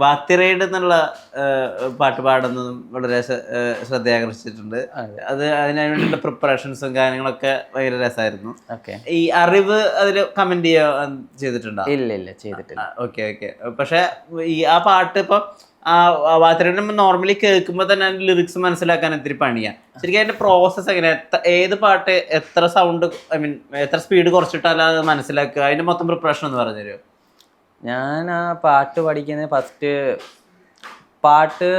വാത്തിറൈഡ് എന്നുള്ള പാട്ട് പാടുന്നതും വളരെ ശ്രദ്ധയാകർഷിച്ചിട്ടുണ്ട്. അത് അതിനുവേണ്ടിയുള്ള പ്രിപ്പറേഷൻസും കാര്യങ്ങളൊക്കെ ഭയങ്കര രസമായിരുന്നു. ഈ അറിവ് അതിൽ കമന്റ് ചെയ്തിട്ടുണ്ടോ? ഇല്ല ചെയ്തിട്ടില്ല. ഓക്കെ. പക്ഷെ ഈ ആ പാട്ട് ഇപ്പൊ വാത്തിറൈഡ് നോർമലി കേൾക്കുമ്പോൾ തന്നെ അതിന്റെ ലിറിക്സ് മനസ്സിലാക്കാൻ ഇത്തിരി പണിയാണ്. ശരിക്കും അതിന്റെ പ്രോസസ് എങ്ങനെ, ഏത് പാട്ട് എത്ര സൗണ്ട് എത്ര സ്പീഡ് കുറച്ചിട്ടാലും അത് മനസ്സിലാക്കുക, അതിന്റെ മൊത്തം പ്രിപ്പറേഷൻ എന്ന് പറഞ്ഞു തരുമോ? ഞാൻ ആ പാട്ട് പഠിക്കുന്നത് ഫസ്റ്റ് പാട്ട്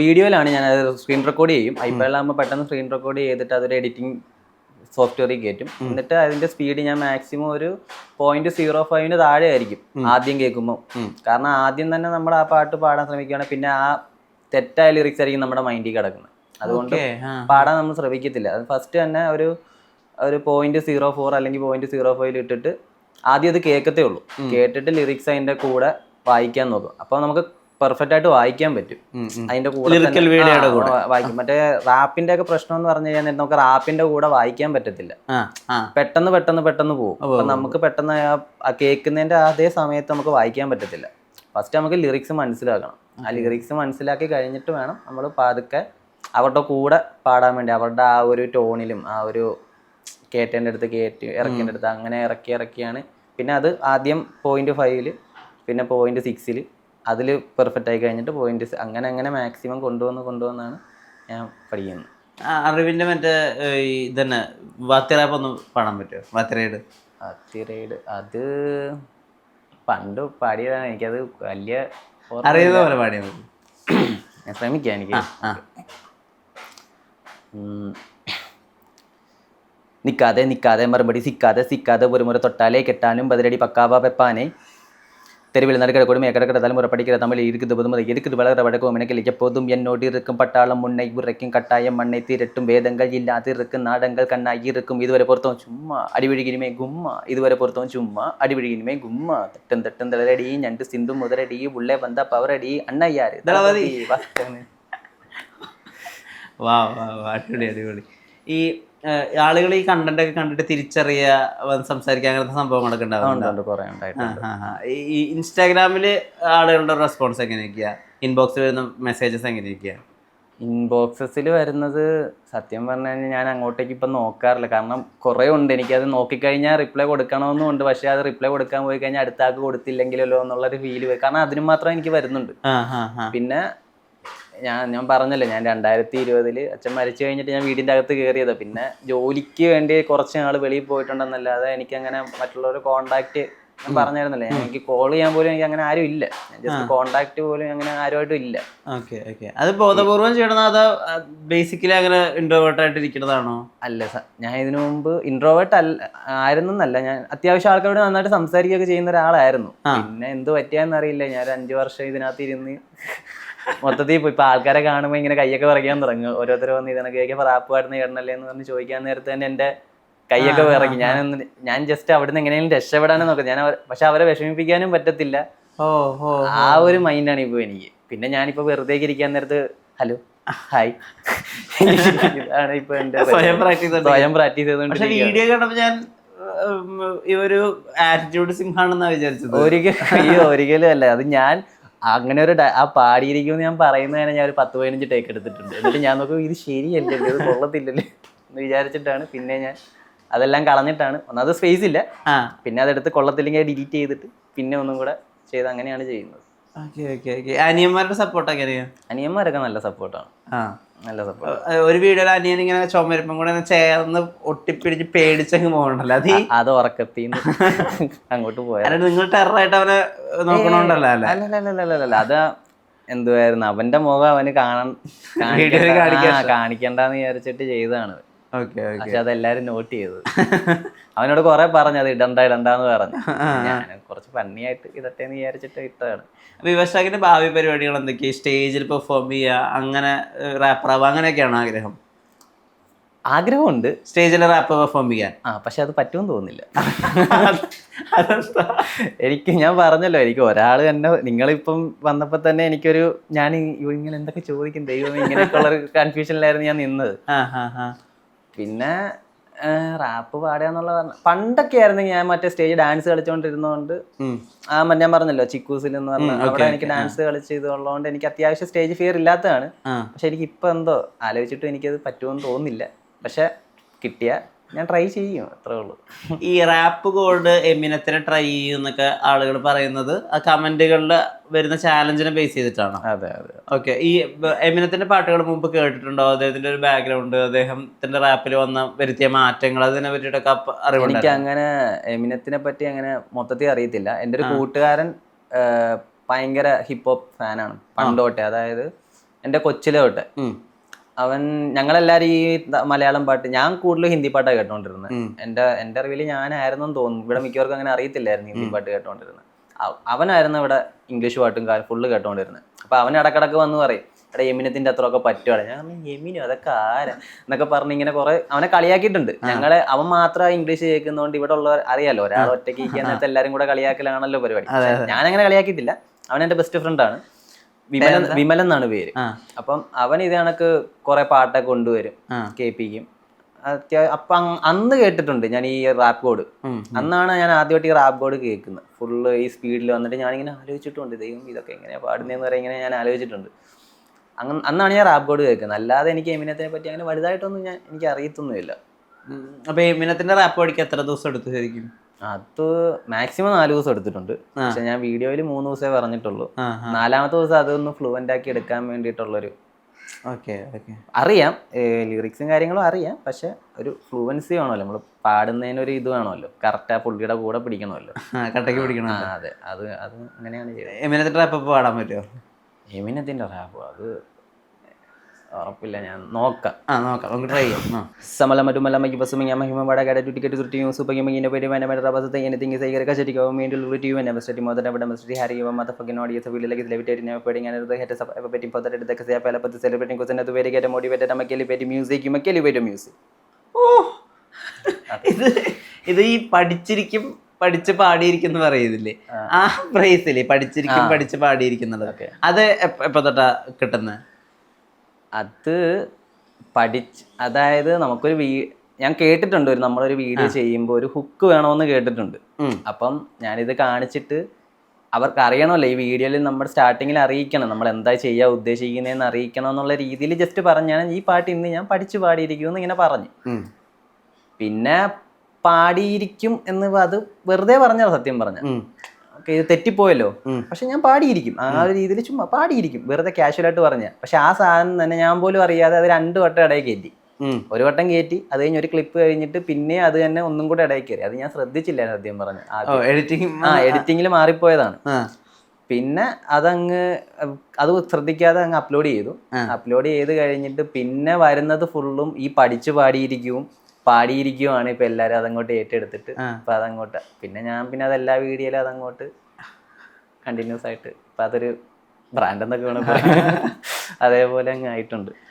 വീഡിയോയിലാണ്. ഞാൻ അത് സ്ക്രീൻ റെക്കോർഡ് ചെയ്യും. ഐപാഡിലാകുമ്പോൾ പെട്ടെന്ന് സ്ക്രീൻ റെക്കോർഡ് ചെയ്തിട്ട് അതൊരു എഡിറ്റിംഗ് സോഫ്റ്റ്വെയറിൽ കയറ്റും. എന്നിട്ട് അതിന്റെ സ്പീഡ് ഞാൻ മാക്സിമം ഒരു 0.05 താഴെ ആയിരിക്കും ആദ്യം കേൾക്കുമ്പോൾ. കാരണം ആദ്യം തന്നെ നമ്മൾ ആ പാട്ട് പാടാൻ ശ്രമിക്കുകയാണെങ്കിൽ പിന്നെ ആ തെറ്റായ ലിറിക്സ് ആയിരിക്കും നമ്മുടെ മൈൻഡിൽ കിടക്കുന്നത്. അതുകൊണ്ട് പാടാൻ നമ്മൾ ശ്രമിക്കത്തില്ല. അത് ഫസ്റ്റ് തന്നെ ഒരു 0.04 അല്ലെങ്കിൽ 0.05 ഇട്ടിട്ട് ആദ്യം അത് കേൾക്കത്തേ ഉള്ളൂ. കേട്ടിട്ട് ലിറിക്സ് അതിന്റെ കൂടെ വായിക്കാൻ നോക്കും. അപ്പോൾ നമുക്ക് പെർഫെക്റ്റ് ആയിട്ട് വായിക്കാൻ പറ്റും. അതിന്റെ കൂടെ വായിക്കും. മറ്റേ റാപ്പിന്റെ ഒക്കെ പ്രശ്നം എന്ന് പറഞ്ഞു കഴിഞ്ഞാൽ നമുക്ക് റാപ്പിന്റെ കൂടെ വായിക്കാൻ പറ്റത്തില്ല. പെട്ടെന്ന് പോകും. അപ്പൊ നമുക്ക് പെട്ടെന്ന് കേൾക്കുന്നതിന്റെ അതേ സമയത്ത് നമുക്ക് വായിക്കാൻ പറ്റത്തില്ല. ഫസ്റ്റ് നമുക്ക് ലിറിക്സ് മനസ്സിലാക്കണം. ആ ലിറിക്സ് മനസ്സിലാക്കി കഴിഞ്ഞിട്ട് വേണം നമ്മൾ പതുക്കെ അവരുടെ കൂടെ പാടാൻ വേണ്ടി അവരുടെ ആ ഒരു ടോണിലും ആ ഒരു കേട്ടേൻ്റെ അടുത്ത് ഇറക്കേണ്ട അടുത്ത് അങ്ങനെ ഇറക്കിയാണ്. പിന്നെ അത് ആദ്യം 0.5 പിന്നെ 0.6 അതിൽ പെർഫെക്റ്റ് ആയി കഴിഞ്ഞിട്ട് 0.6 അങ്ങനെ മാക്സിമം കൊണ്ടുവന്നാണ് ഞാൻ പഠിക്കുന്നത്. അറിവിന്റെ മറ്റേ ഇതന്നെ വാത്തിറാപ്പ് ഒന്ന് പാടാൻ പറ്റുമോ? വാത്തിറൈഡ് അത് പണ്ട് പാടിയതാണ്. എനിക്കത് വലിയ അറിയുന്ന പോലെ പാടിയാൽ മതി. ഞാൻ ശ്രമിക്കാം. എനിക്ക് നിക്കാതെ മറുപടി സിക്കാതെ ഒരു മുറ തൊട്ടാലേ കെട്ടാനും ബദലടി പക്കാവ വെപ്പാനെ தெருவில் நடுக்கடக்கூடும் எக்கடக்கடத்தாலும் ஒரு படிக்கிற தமிழ் இருக்குது புதுமுறை இருக்குது வளர வடக்கும் எனக்கு எப்போதும் என்னோடு இருக்கும் பட்டாளம் முன்னை உரைக்கும் கட்டாயம் மண்ணை தீரட்டும் வேதங்கள் இல்லாது இருக்கும் நாடங்கள் கண்ணாகி இருக்கும் இதுவரை பொறுத்தவன் சும்மா அடிவிழுகினுமே கும்மா இதுவரை பொறுத்தவன் சும்மா அடிவிழுகினுமே கும்மா தட்டும் தளரடி ഞണ്ട് സിന്ധു മുതലടി ഉള്ളേ വന്ന പവറടി അണ്ണയ്യാറ് അടിപൊളി. ഈ ആളുകൾ ഈ കണ്ടന്റ് ഒക്കെ കണ്ടിട്ട് തിരിച്ചറിയുക, സംസാരിക്കുക, അങ്ങനത്തെ സംഭവങ്ങളൊക്കെ ഉണ്ടാവുന്നുണ്ട്. ഈ ഇൻസ്റ്റാഗ്രാമില് ആളുകളുടെ റെസ്പോൺസ് എങ്ങനെയൊക്കെയാ? ഇൻബോക്സിൽ വരുന്ന മെസ്സേജസ് എങ്ങനെയൊക്കെയാ? ഇൻബോക്സസിൽ വരുന്നത് സത്യം പറഞ്ഞു കഴിഞ്ഞാൽ ഞാൻ അങ്ങോട്ടേക്ക് ഇപ്പം നോക്കാറില്ല. കാരണം കുറേ ഉണ്ട്. എനിക്കത് നോക്കിക്കഴിഞ്ഞാൽ റിപ്ലൈ കൊടുക്കണമെന്നുണ്ട്. പക്ഷേ അത് റിപ്ലൈ കൊടുക്കാൻ പോയി കഴിഞ്ഞാൽ അടുത്ത ആൾക്ക് കൊടുത്തില്ലെങ്കിലല്ലോ എന്നുള്ളൊരു ഫീല് വരും. കാരണം അതിന് മാത്രം എനിക്ക് വരുന്നുണ്ട്. പിന്നെ ഞാൻ പറഞ്ഞല്ലോ, ഞാൻ 2020 അച്ഛൻ മരിച്ചു കഴിഞ്ഞിട്ട് ഞാൻ വീടിൻ്റെ അകത്ത് കയറിയത്. പിന്നെ ജോലിക്ക് വേണ്ടി കുറച്ച് നാൾ വെളിയിൽ പോയിട്ടുണ്ടെന്നല്ലാതെ എനിക്കങ്ങനെ മറ്റുള്ളവരെ കോണ്ടാക്ട് ഞാൻ പറഞ്ഞായിരുന്നല്ലേ, എനിക്ക് കോൾ ചെയ്യാൻ പോലും എനിക്ക് അങ്ങനെ ആരും ഇല്ല. ജസ്റ്റ് കോണ്ടാക്ട് പോലും അങ്ങനെ ആരുമായിട്ടും ഇല്ല. അത് ബോധപൂർവം ചെയ്യണോ അതോ ബേസിക്കലി അങ്ങനെ ഇൻട്രോവേർട്ട് ആയിട്ട് ഇരിക്കുന്നതാണോ? അല്ല, ഞാൻ ഇതിനു മുമ്പ് ഇൻട്രോവേർട്ട് ആയിരുന്നല്ല. ഞാൻ അത്യാവശ്യം ആൾക്കാരോട് നന്നായിട്ട് സംസാരിക്കുകയൊക്കെ ചെയ്യുന്ന ഒരാളായിരുന്നു. പിന്നെ എന്ത് പറ്റിയാന്നറിയില്ല, ഞാൻ 5 വർഷം ഇതിനകത്ത് ഇരുന്ന് മൊത്തത്തിൽ ഇപ്പൊ ആൾക്കാരെ കാണുമ്പോൾ ഇങ്ങനെ കൈയൊക്കെ വിറയ്ക്കാൻ തുടങ്ങും. ഓരോരുത്തർ വന്ന് ഇതിനൊക്കെ റാപ്പ് പാടുന്ന കേടണല്ലേ എന്ന് പറഞ്ഞ് ചോദിക്കാൻ നേരത്ത് തന്നെ എന്റെ കൈയൊക്കെ വിറങ്ങി. ഞാൻ ജസ്റ്റ് അവിടുന്ന് എങ്ങനെയെങ്കിലും രക്ഷപ്പെടാനും നോക്കാം. പക്ഷെ അവരെ വിഷമിപ്പിക്കാനും പറ്റത്തില്ല. ആ ഒരു മൈൻഡാണ് ഇപ്പൊ എനിക്ക്. പിന്നെ ഞാനിപ്പോ വെറുതെ ഇരിക്കാൻ നേരത്ത് ഹലോ ഹായ് ഇതാണ് ഇപ്പൊ എന്റെ സ്വയം പ്രാക്ടീസ് ചെയ്തോണ്ട്. വീഡിയോ കണ്ടപ്പോ ഞാൻ ഈ ഒരു ആറ്റിറ്റ്യൂഡ് സിംഹാണെന്നാ വിചാരിച്ചത്. ഒരിക്കലും അല്ല. അത് ഞാൻ അങ്ങനെ ഒരു ആ പാടിയിരിക്കുമെന്ന് ഞാൻ പറയുന്നതിനെ ഞാൻ ഒരു 10-15 ടേക്ക് എടുത്തിട്ടുണ്ട്. എന്നിട്ട് ഞാൻ നോക്കും ഇത് ശരിയല്ലേ, ഇത് കൊള്ളത്തില്ലല്ലേ എന്ന് വിചാരിച്ചിട്ടാണ് പിന്നെ ഞാൻ അതെല്ലാം കളഞ്ഞിട്ടാണ്. ഒന്നാമത് സ്പേസ് ഇല്ല, പിന്നെ അതെടുത്ത് കൊള്ളത്തില്ലെങ്കിൽ ഡിലീറ്റ് ചെയ്തിട്ട് പിന്നെ ഒന്നും കൂടെ ചെയ്ത് അങ്ങനെയാണ് ചെയ്യുന്നത്. അനിയന്മാരുടെ സപ്പോർട്ട് എങ്ങനെയാ? അനിയന്മാരൊക്കെ നല്ല സപ്പോർട്ടാണ്. നല്ല സപ്പോർട്ട്. ഒരു വീഡിയോയിൽ അനിയൻ ഇങ്ങനെ ചുമരുമ്പം കൂടെ ചേർന്ന് ഒട്ടിപ്പിടിച്ച് പേടിച്ചങ്ങ് പോകണ്ടല്ലോ, അത് ഉറക്കത്തിന്ന് അങ്ങോട്ട് പോയാൽ നിങ്ങൾ ടെററായിട്ട് അവനെ നോക്കണോണ്ടല്ലോ? അല്ല, അത് എന്തുവായിരുന്നു അവന്റെ മുഖം അവന് കാണിക്കണ്ടെന്ന് വിചാരിച്ചിട്ട് ചെയ്തതാണ്. പക്ഷെ അതെല്ലാരും നോട്ട് ചെയ്തത്. അവനോട് കുറെ പറഞ്ഞു അത് ഇടണ്ടെന്ന് പറഞ്ഞു. ഞാൻ കുറച്ച് ഫണ്ണിയായിട്ട് ഇടട്ടെ എന്ന് വിചാരിച്ചിട്ട് ഇട്ടതാണ്. വിവശാഖിന്റെ ഭാവി പരിപാടികൾ എന്തൊക്കെയാ? സ്റ്റേജിൽ പെർഫോം ചെയ്യുക, അങ്ങനെ റാപ്പറാവുക, അങ്ങനെയൊക്കെയാണോ ആഗ്രഹം? ആഗ്രഹമുണ്ട് സ്റ്റേജിൽ റാപ്പ് പെർഫോം ചെയ്യാൻ. പക്ഷെ അത് പറ്റുമെന്ന് തോന്നുന്നില്ല. ഞാൻ പറഞ്ഞല്ലോ, എനിക്ക് ഒരാൾ തന്നെ നിങ്ങളിപ്പം വന്നപ്പോ തന്നെ എനിക്കൊരു ഞാൻ ഇങ്ങനെ എന്തൊക്കെ ചോദിക്കും ദൈവം, ഇങ്ങനെയൊക്കെ ഉള്ള കൺഫ്യൂഷനിലായിരുന്നു ഞാൻ നിന്നത്. പിന്നെ റാപ്പ് പാടുക പണ്ടൊക്കെ ആയിരുന്നെങ്കിൽ ഞാൻ മറ്റേ സ്റ്റേജ് ഡാൻസ് കളിച്ചോണ്ടിരുന്നോണ്ട് ഞാൻ പറഞ്ഞല്ലോ ചിക്കൂസിൽ എന്ന് പറഞ്ഞ അവിടെ എനിക്ക് ഡാൻസ് കളിച്ച് ഇതുള്ളതുകൊണ്ട് എനിക്ക് അത്യാവശ്യം സ്റ്റേജ് ഫിയർ ഇല്ലാത്തതാണ്. പക്ഷെ എനിക്ക് ഇപ്പൊ എന്തോ ആലോചിച്ചിട്ടും എനിക്കത് പറ്റുമെന്ന് തോന്നുന്നില്ല. പക്ഷെ കിട്ടിയ ഞാൻ ട്രൈ ചെയ്യും, അത്രേ ഉള്ളൂ. ഈ റാപ്പ് ഗോഡ് എമിനത്തിനെ ട്രൈ ചെയ്യുന്നൊക്കെ ആളുകൾ പറയുന്നത് ആ കമന്റുകളിൽ വരുന്ന ചാലഞ്ചിനെ ബേസ് ചെയ്തിട്ടാണ്. അതെ അതെ. ഓക്കെ. ഈ എമിനത്തിന്റെ പാട്ടുകൾ മുമ്പ് കേട്ടിട്ടുണ്ടോ? അദ്ദേഹത്തിന്റെ ഒരു ബാക്ക്ഗ്രൗണ്ട്, അദ്ദേഹത്തിന്റെ റാപ്പിൽ വന്ന വരുത്തിയ മാറ്റങ്ങൾ, അതിനെ പറ്റിയിട്ടൊക്കെ അറിവുണ്ട്? എനിക്ക് അങ്ങനെ എമിനത്തിനെ പറ്റി അങ്ങനെ മൊത്തത്തിൽ അറിയത്തില്ല. എൻ്റെ ഒരു കൂട്ടുകാരൻ ഭയങ്കര ഹിപ്പ് ഹോപ്പ് ഫാനാണ് പണ്ടോട്ടെ, അതായത് എൻ്റെ കൊച്ചിലെ തൊട്ടെ. അവൻ ഞങ്ങളെല്ലാരും ഈ മലയാളം പാട്ട്, ഞാൻ കൂടുതലും ഹിന്ദി പാട്ടാണ് കേട്ടോണ്ടിരുന്നത്. എൻ്റെ അറിവിൽ ഞാനായിരുന്നെന്ന് തോന്നുന്നു. ഇവിടെ മിക്കവർക്കും അങ്ങനെ അറിയത്തില്ലായിരുന്നു ഹിന്ദി പാട്ട് കേട്ടോണ്ടിരുന്നത്. അവനായിരുന്നു ഇവിടെ ഇംഗ്ലീഷ് പാട്ടും ഫുള്ള് കേട്ടോണ്ടിരുന്നത്. അപ്പൊ അവൻ ഇടക്കിടക്ക് വന്ന് പറയും, എടാ എമിനത്തിന്റെ അത്രയൊക്കെ പറ്റുവാണ്. ഞാൻ എമിനോ അതൊക്കെ ആരാ എന്നൊക്കെ പറഞ്ഞ് ഇങ്ങനെ കുറെ അവനെ കളിയാക്കിയിട്ടുണ്ട്. അവൻ മാത്രം ഇംഗ്ലീഷ് കേൾക്കുന്നതുകൊണ്ട് ഇവിടെ ഉള്ളവർ അറിയാലോ, ഒരാൾ ഒറ്റയ്ക്ക് ഇരിക്കാൻ എല്ലാരും കൂടെ കളിയാക്കലാണല്ലോ പരിപാടി. ഞാനങ്ങനെ കളിയാക്കിയിട്ടില്ല. അവൻ എൻ്റെ ബെസ്റ്റ് ഫ്രണ്ടാണ്, വിമലൻ എന്നാണ് പേര്. അപ്പം അവൻ ഇത് കണക്ക് കുറെ പാട്ടൊക്കെ കൊണ്ടുവരും, കേൾപ്പിക്കും. അപ്പൊ അന്ന് കേട്ടിട്ടുണ്ട് ഞാൻ ഈ റാപ്പ് കോഡ്. അന്നാണ് ഞാൻ ആദ്യമായിട്ട് ഈ റാപ്പ് കോഡ് കേൾക്കുന്നത്. ഫുള്ള് ഈ സ്പീഡിൽ വന്നിട്ട് ഞാനിങ്ങനെ ആലോചിച്ചിട്ടുണ്ട്, ദൈവം ഇതൊക്കെ എങ്ങനെയാ പാടുന്നതെന്ന് പറയാൻ ഇങ്ങനെ ഞാൻ ആലോചിച്ചിട്ടുണ്ട്. അന്നാണ് ഞാൻ റാപ്പ് കോഡ് കേൾക്കുന്നത്. അല്ലാതെ എനിക്ക് എമിനത്തിനെ പറ്റി അങ്ങനെ വലുതായിട്ടൊന്നും എനിക്ക് അറിയത്തൊന്നുമില്ല. അപ്പൊ എമിനത്തിന്റെ റാപ്പ് പഠിക്കാൻ എത്ര ദിവസം എടുത്തു ശരിക്കും? അത് മാക്സിമം 4 ദിവസം എടുത്തിട്ടുണ്ട്. പക്ഷെ ഞാൻ വീഡിയോയിൽ 3 ദിവസമേ പറഞ്ഞിട്ടുള്ളൂ. 4ാമത്തെ ദിവസം അതൊന്ന് ഫ്ലുവൻ്റ് ആക്കി എടുക്കാൻ വേണ്ടിയിട്ടുള്ളൊരു അറിയാം, ലിറിക്സും കാര്യങ്ങളും അറിയാം. പക്ഷെ ഒരു ഫ്ലുവൻസി വേണമല്ലോ, നമ്മൾ പാടുന്നതിനൊരു ഇത് വേണമല്ലോ, കറക്റ്റ് ആ പുള്ളിയുടെ കൂടെ പിടിക്കണമല്ലോ, കട്ടയ്ക്ക് പിടിക്കണം. അതെ, അത് അങ്ങനെയാണ് ചെയ്തത്. എമിനത്തിന്റെ റാപ്പ് പാടാൻ പറ്റുമോ? എമിനത്തിന്റെ റാപ്പ് അത് ഉറപ്പില്ല, ഞാൻ നോക്കാം. നമുക്ക് ട്രൈ ചെയ്യാം. Samala madumala magi basuming amahima bada gada to ticket to the team super game in a very man rabas anything is a Kashiko mean to you and never study mother never demonstrate Harry or motherfucking audience will like levitating never putting another head of ever betting for the Casapella, but the celebrating was another way to get a motivated Makeli music, you Makeli music. ഇത് ഈ പഠിച്ച് പാടിയിരിക്കുന്ന പറയുന്നില്ലേ, ആ പ്രൈസില്ലേ പഠിച്ച് പാടിയിരിക്കുന്നത്, അത് എപ്പോ തൊട്ടാ കിട്ടുന്നത്? അത് അതായത് നമുക്കൊരു ഞാൻ കേട്ടിട്ടുണ്ട്, നമ്മളൊരു വീഡിയോ ചെയ്യുമ്പോൾ ഒരു ഹുക്ക് വേണമെന്ന് കേട്ടിട്ടുണ്ട്. അപ്പം ഞാനിത് കാണിച്ചിട്ട് അവർക്ക് അറിയണമല്ലോ, ഈ വീഡിയോയിൽ നമ്മൾ സ്റ്റാർട്ടിങ്ങിൽ അറിയിക്കണം നമ്മൾ എന്താ ചെയ്യാൻ ഉദ്ദേശിക്കുന്നതെന്ന് അറിയിക്കണം എന്നുള്ള രീതിയിൽ ജസ്റ്റ് പറഞ്ഞാണ് ഈ പാട്ട് ഇന്ന് ഞാൻ പഠിച്ചു പാടിയിരിക്കുമെന്ന് ഇങ്ങനെ പറഞ്ഞു. പിന്നെ പാടിയിരിക്കും എന്ന് അത് വെറുതെ പറഞ്ഞത്, സത്യം പറഞ്ഞ ഇത് തെറ്റിപ്പോയല്ലോ. പക്ഷെ ഞാൻ പാടിയിരിക്കും, ആ ഒരു രീതിയിൽ ചുമ്മാ പാടിയിരിക്കും, വെറുതെ കാഷ്വലായിട്ട് പറഞ്ഞ. പക്ഷെ ആ സാധനം തന്നെ ഞാൻ പോലും അറിയാതെ അത് 2 വട്ടം ഇടയിൽ കയറ്റി. ഒരു വട്ടം കയറ്റി, അത് കഴിഞ്ഞ് ഒരു ക്ലിപ്പ് കഴിഞ്ഞിട്ട് പിന്നെ അത് തന്നെ ഒന്നും കൂടെ ഇടയിൽ കയറി. അത് ഞാൻ ശ്രദ്ധിച്ചില്ല സത്യം പറഞ്ഞ. എഡിറ്റിങ്ങിൽ മാറിപ്പോയതാണ്. പിന്നെ അത് ശ്രദ്ധിക്കാതെ അങ്ങ് അപ്ലോഡ് ചെയ്തു. അപ്ലോഡ് ചെയ്ത് കഴിഞ്ഞിട്ട് പിന്നെ വരുന്നത് ഫുള്ളും ഈ പഠിച്ചു പാടിയിരിക്കുവാണ്. ഇപ്പൊ എല്ലാരും അതങ്ങോട്ട് ഏറ്റെടുത്തിട്ട് അപ്പൊ അതങ്ങോട്ട് പിന്നെ അതെല്ലാ വീഡിയോയിലും അതങ്ങോട്ട് കണ്ടിന്യൂസ് ആയിട്ട് ഇപ്പൊ അതൊരു ബ്രാൻഡ് എന്നൊക്കെ വേണം പറയാൻ, അതേപോലെ അങ്ങ് ആയിട്ടുണ്ട്.